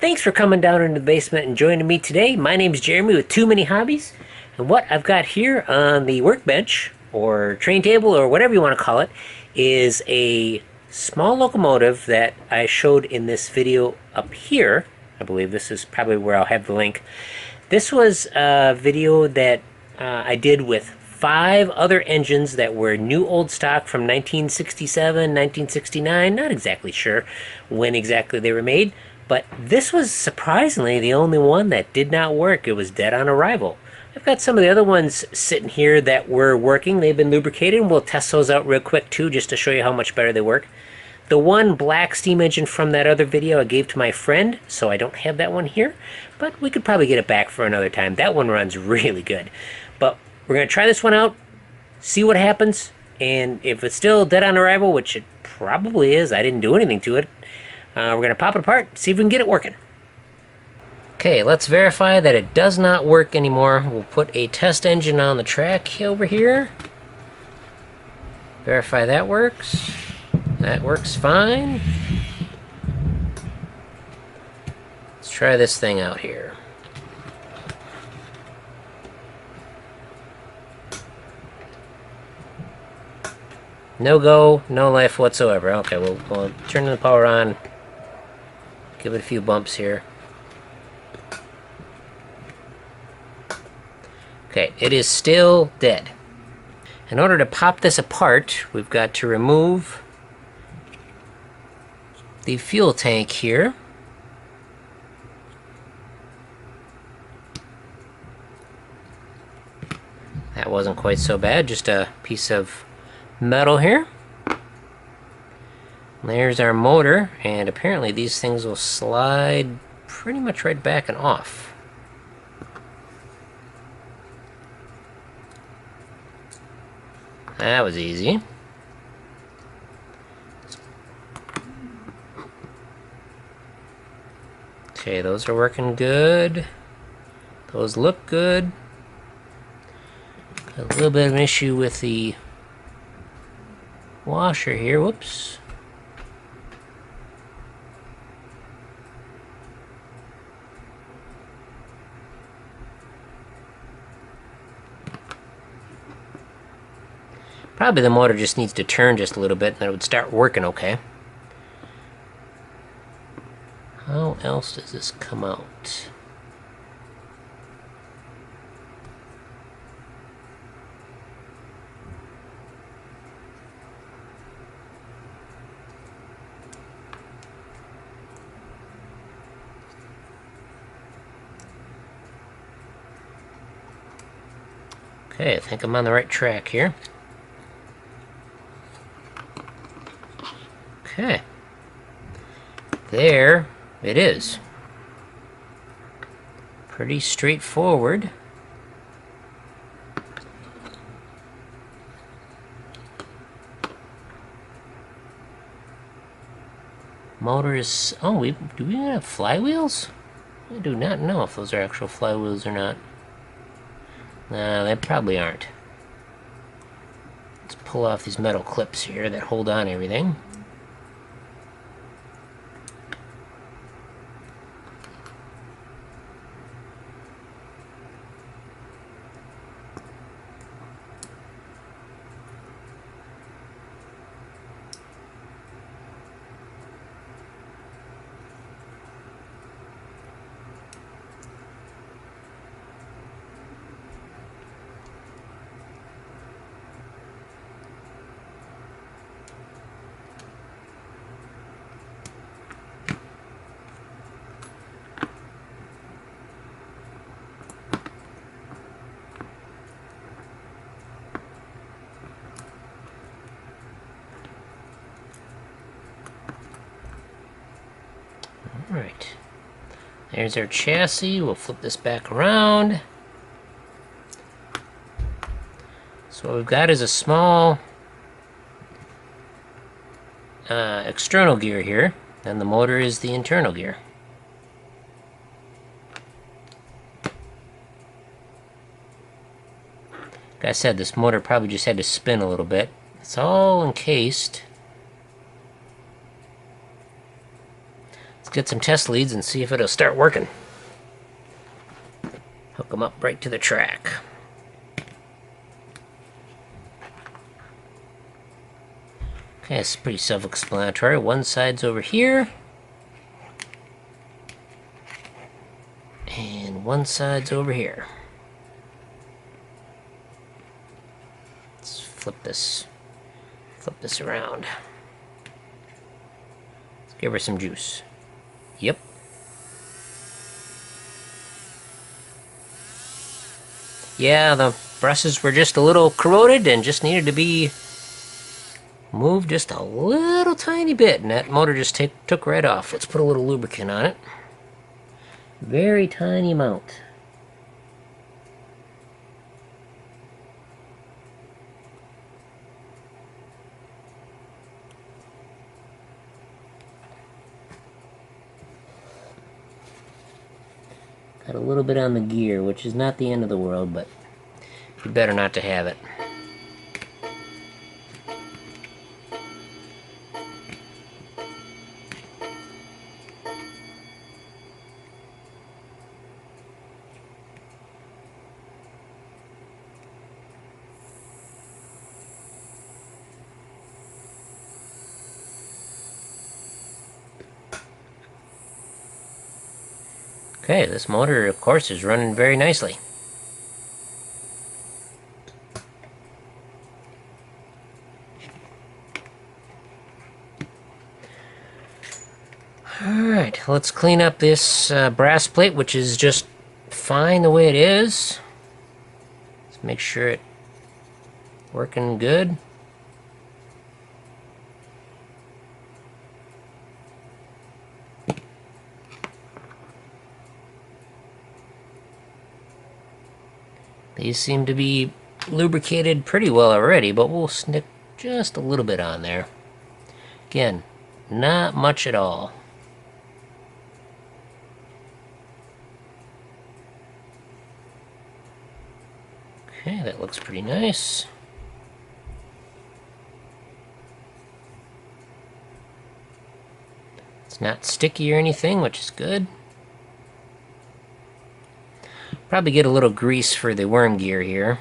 Thanks for coming down into the basement and joining me today. My name's Jeremy with Too Many Hobbies. And what I've got here on the workbench, or train table, or whatever you want to call it, is a small locomotive that I showed in this video up here. I believe this is probably where I'll have the link. This was a video that I did with 5 other engines that were new old stock from 1967, 1969. Not exactly sure when exactly they were made, but this was surprisingly the only one that did not work. It was dead on arrival. I've got some of the other ones sitting here that were working. They've been lubricated, and we'll test those out real quick too, just to show you how much better they work. The one black steam engine from that other video I gave to my friend, so I don't have that one here, but we could probably get it back for another time. That one runs really good. But we're going to try this one out, see what happens, and if it's still dead on arrival, which it probably is, I didn't do anything to it, we're going to pop it apart, see if we can get it working. Okay, let's verify that it does not work anymore. We'll put a test engine on the track over here. Verify that works. That works fine. Let's try this thing out here. No go, no life whatsoever. Okay, we'll turn the power on. Give it a few bumps here. Okay, it is still dead. In order to pop this apart, we've got to remove the fuel tank here. That wasn't quite so bad, just a piece of metal here. There's our motor, and apparently these things will slide pretty much right back and off. That was easy. Okay, those are working good. Those look good. Got a little bit of an issue with the washer here. Whoops. Probably the motor just needs to turn just a little bit and then it would start working okay. How else does this come out? Okay, I think I'm on the right track here. Okay. There it is. Pretty straightforward. Motor is... Oh, do we have flywheels? I do not know if those are actual flywheels or not. Nah, they probably aren't. Let's pull off these metal clips here that hold on everything. Alright, there's our chassis. We'll flip this back around. So what we've got is a small external gear here, and the motor is the internal gear. Like I said, this motor probably just had to spin a little bit. It's all encased. It's get some test leads and see if it'll start working. Hook them up right to the track. Okay, it's pretty self-explanatory. One side's over here. And one side's over here. Let's flip this around. Let's give her some juice. Yep. Yeah, the brushes were just a little corroded and just needed to be moved just a little tiny bit, and that motor just took right off. Let's put a little lubricant on it. Very tiny amount. Got a little bit on the gear, which is not the end of the world, but you better not to have it. Okay, this motor, of course, is running very nicely. Alright, let's clean up this brass plate, which is just fine the way it is. Let's make sure it's working good. These seem to be lubricated pretty well already, but we'll snick just a little bit on there. Again, not much at all. Okay, that looks pretty nice. It's not sticky or anything, which is good. Probably get a little grease for the worm gear here.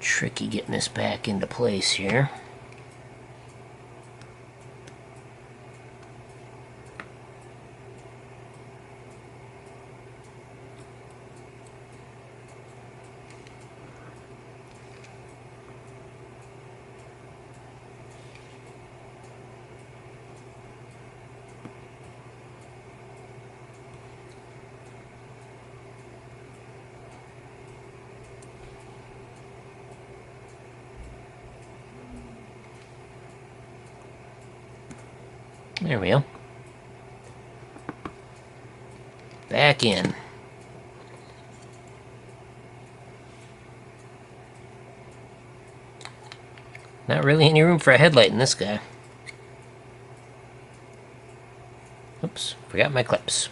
Tricky getting this back into place here. There we go. Back in. Not really any room for a headlight in this guy. Oops, forgot my clips.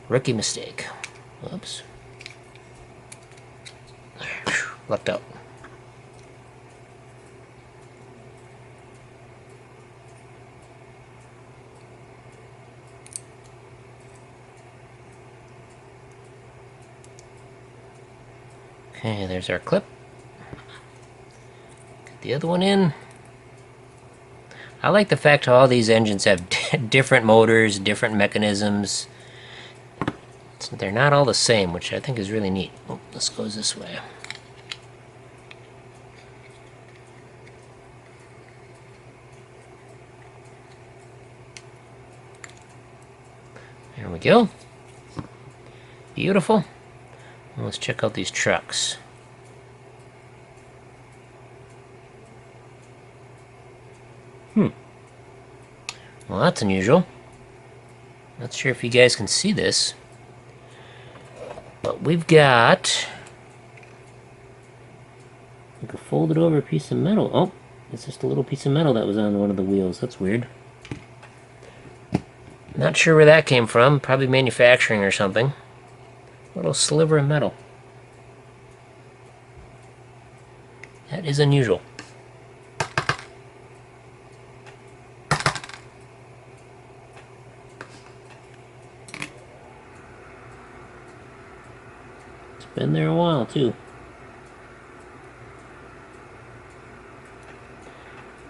Rookie mistake. Whoops. Lucked out. Okay, there's our clip. Get the other one in. I like the fact how all these engines have different motors, different mechanisms. They're not all the same, which I think is really neat. Oh, this goes this way. There we go. Beautiful. Well, let's check out these trucks. Well, that's unusual. Not sure if you guys can see this, but we've got Like a folded over piece of metal. Oh, it's just a little piece of metal that was on one of the wheels. That's weird. Not sure where that came from. Probably manufacturing or something. A little sliver of metal. That is unusual. It's been there a while, too.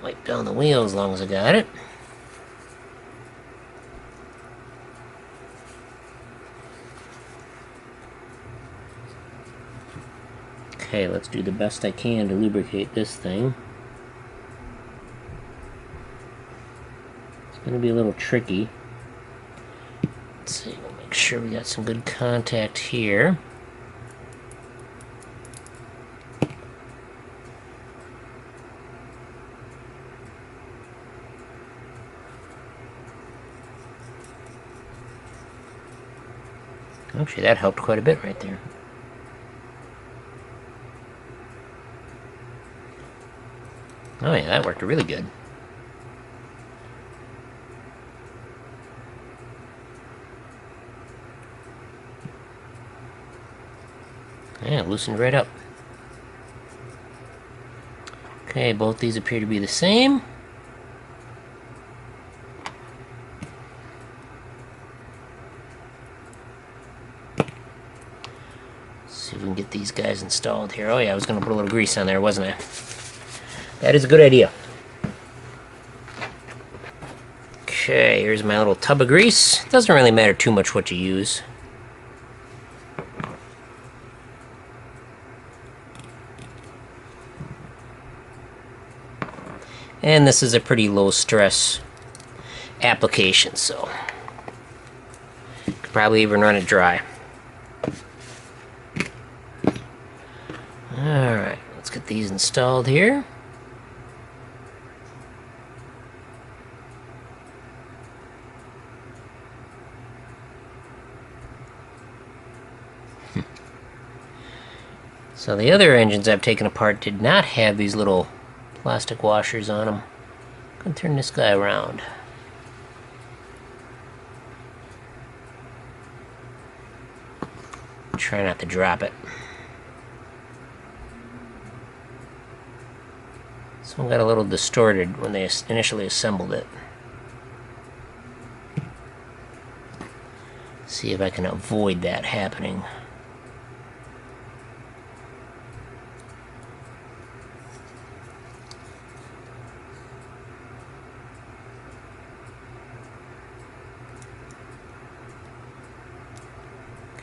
Wipe down the wheel as long as I got it. Okay, let's do the best I can to lubricate this thing. It's going to be a little tricky. Let's see, we'll make sure we got some good contact here. Actually, that helped quite a bit right there. Oh yeah, that worked really good. Yeah, it loosened right up. Okay, both these appear to be the same. Let's see if we can get these guys installed here. Oh yeah, I was going to put a little grease on there, wasn't I? That is a good idea. Okay, here's my little tub of grease. It doesn't really matter too much what you use. And this is a pretty low stress application, so could probably even run it dry. Alright, let's get these installed here. So the other engines I've taken apart did not have these little plastic washers on them. I'm going to turn this guy around. Try not to drop it. This one got a little distorted when they initially assembled it. See if I can avoid that happening.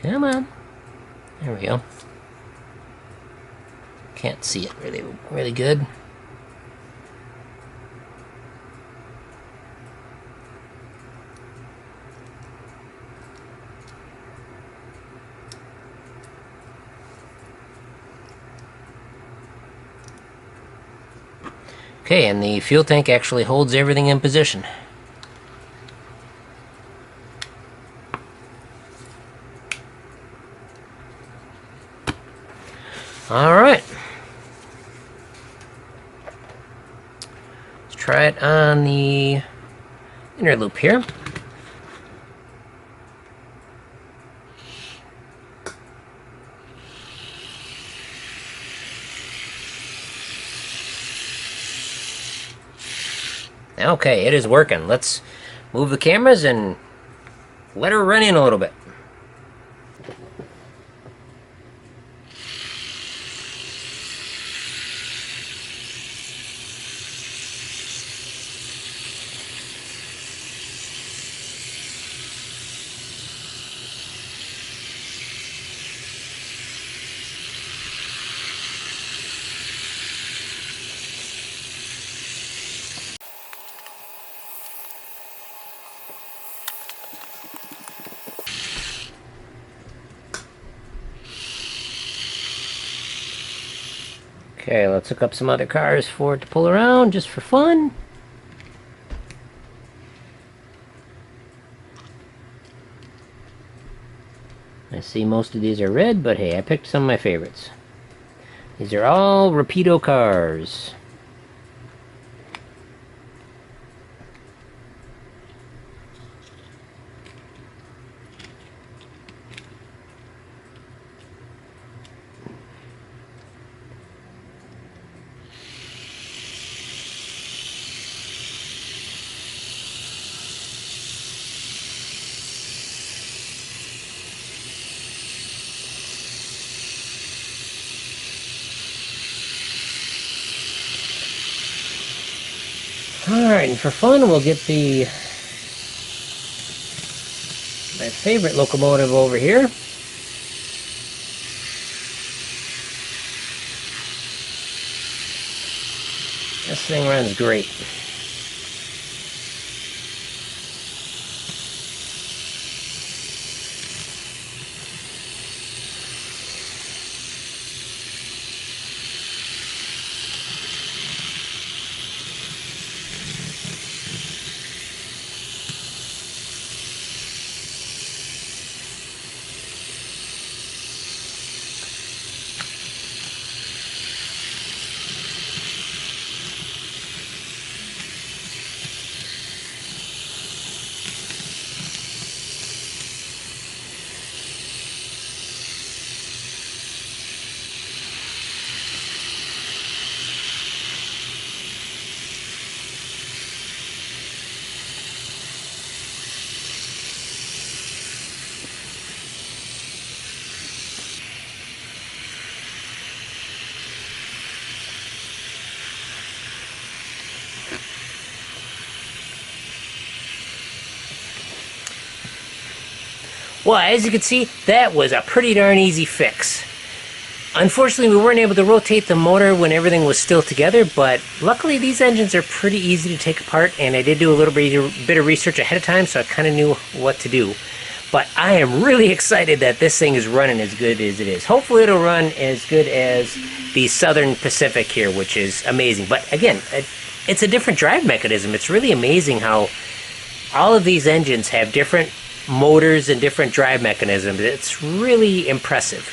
Come on. There we go. Can't see it really good. Okay, and the fuel tank actually holds everything in position. Alright. Let's try it on the inner loop here. Okay, it is working. Let's move the cameras and let her run in a little bit. Okay, let's hook up some other cars for it to pull around, just for fun. I see most of these are red, but hey, I picked some of my favorites. These are all Rapido cars. Alright, and for fun, we'll get my favorite locomotive over here. This thing runs great. Well, as you can see, that was a pretty darn easy fix. Unfortunately, we weren't able to rotate the motor when everything was still together, but luckily these engines are pretty easy to take apart, and I did do a little bit of research ahead of time, so I kind of knew what to do. But I am really excited that this thing is running as good as it is. Hopefully it'll run as good as the Southern Pacific here, which is amazing. But again, it's a different drive mechanism. It's really amazing how all of these engines have different motors and different drive mechanisms. It's really impressive.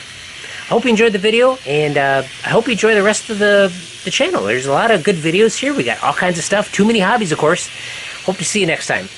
I hope you enjoyed the video, and I hope you enjoy the rest of the channel. There's a lot of good videos here. We got all kinds of stuff. Too Many Hobbies, of course. Hope to see you next time.